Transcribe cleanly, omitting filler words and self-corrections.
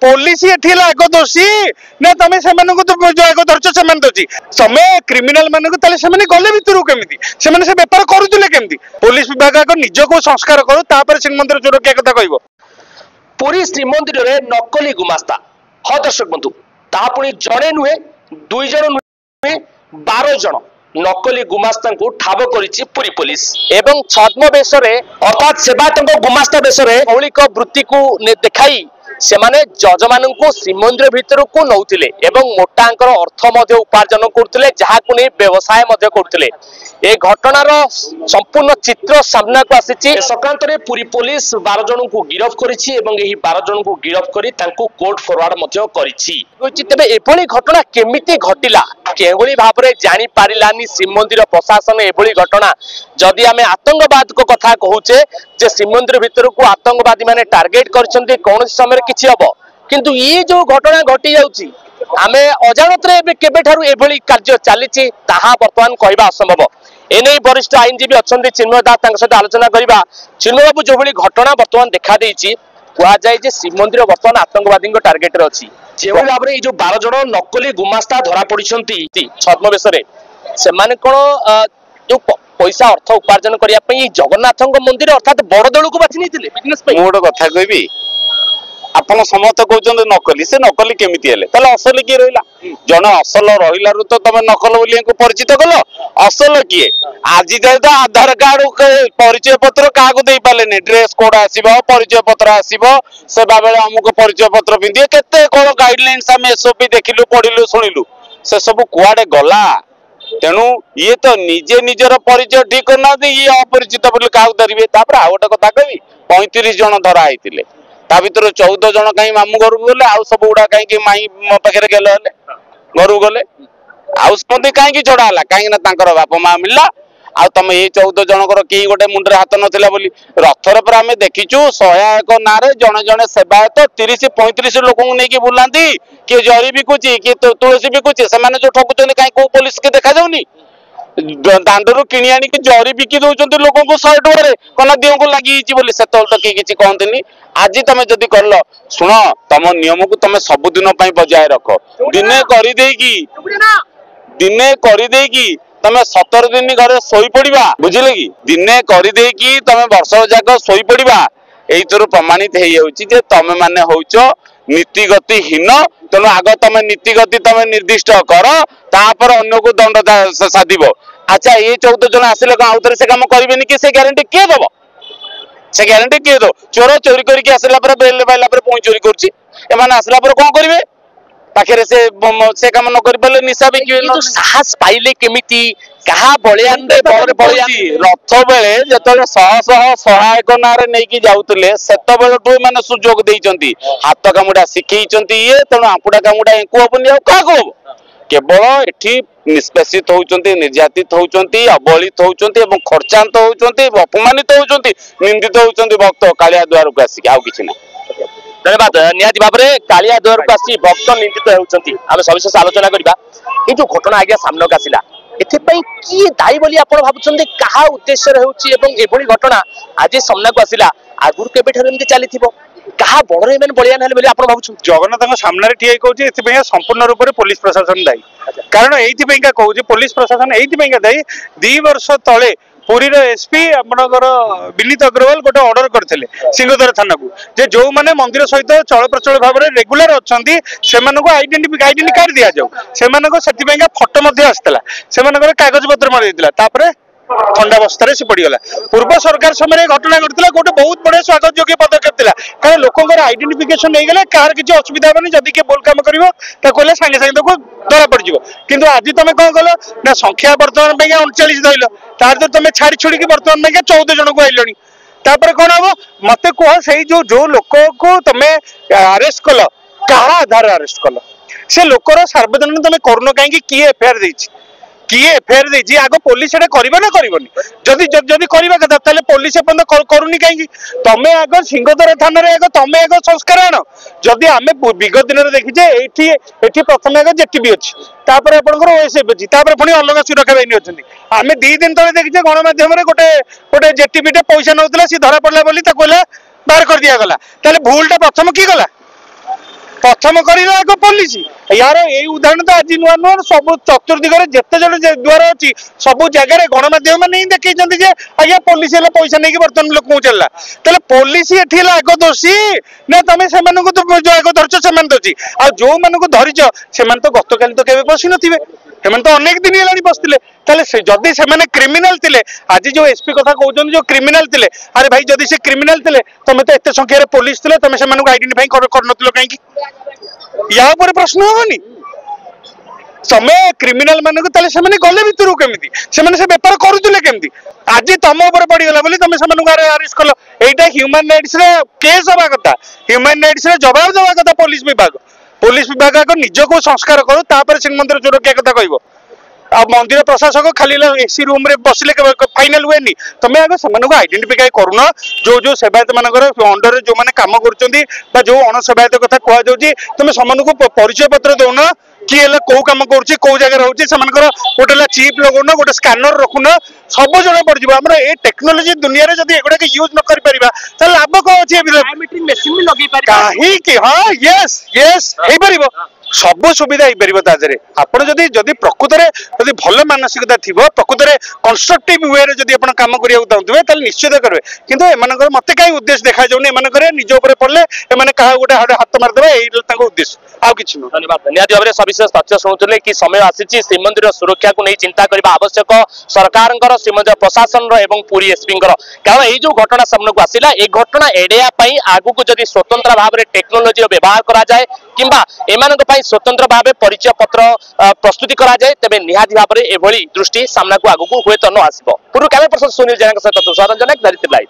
Police एठी आग दोषी ना तुम से आग धरछ से दोषी तुम क्रिमिनाल मान गले भितर केमी से बेपार करुले केमी पुलिस विभाग आग निज को संस्कार करू श्रीमंदिर सुरक्षा कथा कह पुरी श्रीमंदिर रे नकली गुमास्ता हाँ दर्शक बंधु तापुणी जड़े नुहे 2 जन नुहे 12 जन नकली गुमास्ता को ठाब करिछि पुरी पुलिस एवं छद्म बेश अर्थात सेवायत गुमास्ता बेश मौलिक वृत्ति को देखाई से माने जज मानू श्रीमंदिर भितर को नौथिले एवं मोटा अर्थ उपार्जन करते जहाँ को नहीं व्यवसाय करते ए घटनार संपूर्ण चित्र सामना को आसी संक्रांत में पुरी पुलिस 12 जन को गिरफ करिछि एवं एही 12 जन को गिरफ करी तांको कोर्ट फॉरवर्ड करिछि तेबे एभली घटना केमिति घटिला केभली भाव में जानी पारिलानी श्रीमंदिर प्रशासन एभली घटना जदि आमे आतंकवाद को कथा कहूचे जे श्रीमंदिर भितर को आतंकवादी माने टार्गेट करछन्ते कौन समय किछि हबो किंतु ये जो घटना घटी जाउछि आमे अजानतरे केबेठारु एभली कार्य चलीछि ताहा वर्तमान कहबा असंभव एने वरिष्ठ आईनजीवी अछन्ती चिन्मय दास तांक सहित आलोचना करबा चिन्मय बाबू जो भली घटना वर्तमान देखा देछि कुआ जाय जे श्रीमंदिर वर्तमान आतंकवादी टार्गेट रे अछि जेवली भाव रे जो 12 जन नकली गुमास्ता धरा पड़िछन्ती छद्मवेश रे से माने कोन जो पैसा अर्थ उपार्जन करिया पई जगन्नाथ मंदिर अर्थात बड़ दल को बाछि नैतिले बिजनेस पई मोड कथा कहबी आपण समस्त कहउछन नकली से नकली केमिति हेले तले असल की रहिला जन असल रहिलारु तो तमे नकल बोलिया को परिचित कलो असल किए आज जाय तो आधार कार्ड परिचय पत्र का को देई पाले ने ड्रेस कोड आसीबो परिचय पत्र आसीबो सेबा बेले हमको परिचय पत्र पिंदिए केते कोन गाइडलाइंस हम एसओपी देखिलु पढिलु सुनिलु से सब कुआडे गला तेणु ये तो निजे निजर परिचय ठीक करना ये अपरिचित बोली क्या धरवे आ गोटे कथा कही 35 जन धरा होते ता भर 14 जन कहीं मामू घर को गले आउ सब गुड़ा कहीं माई पाखे गेले घर को गले आउदी कहीं छड़ा कहीं बापा माँ मिलला आ तुम ये 14 जनकर कहीं गोटे मुंडे हाथ नाला बोली रथर पर आम देखीचु 101 ना जड़े जड़े सेवायत 30-35 लोक नहीं बुलांती किए जरी बिकुची किए तुलसी बिकुची से जो ठकुच कहीं कौ पुलिस के देखा जाऊनी दांडरू किणी आनी जरी बिकी दौरान लोक 100 टकर कना दिह को लगी से तो किसी कहते आज तुम जदि कर शुण तुम नियम को तुम सबुदिन बजाय रख दिने करदेकी तमे 17 दिन घरे सोई पड़िबा बुझिले कि दिने करदेकी तमे वर्ष जाक सोई पड़िबा एइतरो प्रमाणित हे होउची जे तमे माने होउचो नीतिगतिहीन तेणु आग तमे नीतिगति तमे निर्दिष्ट कर तापर अन्य को दंड साधिबो अच्छा ये 14 जन आसिले आउथरे से काम करिबेनी कि से ग्यारंटी के दबो से ग्यारंटी के दो चोर चोरी करके आसला पर बेल पाइला पर पुणी चोरी करछि एमाने आसला पर कोन करिवे पाखे से काम न कर निशा बिक साहस पाइले केमिति कहा बलियान रथ बेले जो शह शह सहायक ना नहीं जाऊे सेत मैंने सुजोग देती हाथ कामुड़ा शिखई ये तेणु आंपुड़ा कामुड़ा एंकु हबनी क्या हम केवल एठी निष्पेषित होती निर्यातित होती अवहेलित होती खर्चांत होती अपमानित होती निंदित होती भक्त कालिया द्वार को आसिक आउ कि धन्यवाद निहाती भाव में कालिया द्वार को आसी भक्त निंदित होती आम सविशेष आलोचना करवा ये जो घटना आज्ञा सामना आसला एथिपाई किए दायी बोली आपण भाबुछन्ते कहा उद्देश्य रहउछि एवं एभली घटना आज सामना को आसिला आगुर केबेठार एमति चलीथिबो कहा बड़रे मेन बलियान हेले बोली आपण भाबुछन्ते जगन्नाथ सामने ठिया कहउछि एथिपाई संपूर्ण रूप से पुलिस प्रशासन दायी कारण एथिपाई का कहउछि पुलिस प्रशासन एथिपाई का दायी 2 वर्ष तले पुरी एसपी आपनकर विनीत अग्रवाल गोटे ऑर्डर करथिले सिंहदर थाना को जे जो माने मंदिर सहित चल प्रचल भाव में रेगुलर अछंती सेमानको आइडेंटिटी कार्ड दिया जाऊ सेमानको सेतिपई का फोटो मध्ये आस्तला सेमानकर कागज पत्र मारि दिला तापरे ठंडा बस्तार से पड़गला पूर्व सरकार समय घटना घटला गोटे बहुत बड़े स्वागत योग्य पदक्षेप था कारण लोकर आइडेंटिफिकेशन नहीं गले कहार किसी असुविधा हेनी जदि किए बोल कम कर सागे सागे धरा पड़ कि आज तुम कौन कल ना संख्या बर्तमान 39 धरल तार तुम छाड़ी छुड़ी बर्तमान 14 जन को आइल तापर कौन हम मत कह से जो लोक को तुम अरेस्ट कल क्या आधार अरेस्ट कल से लोकर सार्वजनिक तुम करुन कहीं किए एफआईआर देछि किए एफआईआर देछि आगो पुलिस एटा करबा ना करबनी जदि जदि करबा कथा ताले पुलिस अपन करूनी कहीं तमे आगो सिंहदर थाना रे आगो तमे आगो संस्कार आनो जदि आमे विगत दिन रे देखि जे एठी एठी प्रथम आगो जेटीबी अछि तापर आपनकर ओएसएफ अछि तापर पुनी अलग सुरक्षा बाहिनी अछंती आमे 2 दिन तले देखि जे गणमाध्यम रे गोटे जेटीबी टे पैसा नउतला सी धरा पड़ला बोली ता कोला बाहर कर दिया गला ताले भूलटा प्रथम की गला प्रथम करला आग पुलिस यार यही उदाहरण तो आज नुआ नुआ सब चतुर्दिगरे जिते जन द्वार अच्छी सब जगह गणमाध्यम मैंने देखी आज्ञा पुलिस पैसा नहीं बर्तमान लोक चलला तेल पुलिस ये आग दोषी ना तुम से आग धरच से दोषी आ जो मान धरीच से तो गत काली तो केवे बसी नथिबे हेमन तो अनेक दिन हेलानी बसथिले ताले से जदी से माने क्रिमिनल थिले आज जो एसपी कथा कहउछन जो क्रिमिनल थिले अरे भाई जदी से क्रिमिनल थिले तमे तो एते संख्या रे पुलिस थिले तमे से मानू आइडेंटिफाई कर नथिलो काहे की या ऊपर प्रश्न होनी समय क्रिमिनल मान को ताले से माने गले भितरु केमिति से माने से व्यापार करूथिले केमिति आज तम ऊपर पड़ी गला बोली तमे से मानू अरेस्ट कलो एटा ह्यूमन राइट्स रे केस होबा कथा ह्यूमन राइट्स रे जवाब देबा कथा पुलिस विभाग को निज को संस्कार करू तापर श्रीमंदिर सुरक्षा कथा कहबो आ मंदिर प्रशासक खाली एसी रूम रे बसले फाइनल हुए नी तमे आगे से आइडेंटिफाई करूना जो जो सेवायत मानकर अंडर रे जो माने काम करूचंदी बा जो अण सेवायत कथा कहआ जाउची तमे समान को परिचय पत्र देउना कि एला को काम करूची को जगह रहउची समानकर गोटेला चिप लगौना गोटे स्कैनर रखुना सब जणा पड़ जिवो हमरा ए टेक्नोलॉजी दुनिया रे जदी एगुडा के यूज न कर परिबा त लाभ को अछि बायोमेट्रिक मशीन भी लगे परिबा काहे कि हां यस यस हे परिबो सब सुविधा हो पार ताजरे आपड़ जदि जदि प्रकृत में जदि भल मानसिकता थी प्रकृत में कंस्ट्रक्टिव वे जदि आप कम करने चाहते हैं निश्चित करेंगे किंतु एम मत कहीं उद्देश्य देखा जाऊनी एम निज उपर पड़े एम क्या गोटे हाथ मारिदेवे यही उद्देश्य आउ कि धन्यवाद निहाती भाव में सविशेष तथ्य शुणुले कि समय आसी श्रीमंदिर सुरक्षा को नहीं चिंता करने आवश्यक सरकार श्रीमंदिर प्रशासन एवं पुरी एसपी कारण ये जो घटना सामने को आसला ये घटना एड़ाई आगु को जदि स्वतंत्र भाव में टेक्नोलोजी व्यवहार कराए कि स्वतंत्र भाव परिचय पत्र प्रस्तुति कराए तेज निहाती भाव में एभली दृष्टि सामना को आगु को हुए तो न आसो पूर्व कैमरा पर्सन सुनील जैन सहित तुषार रंजन धरित्री लाइव।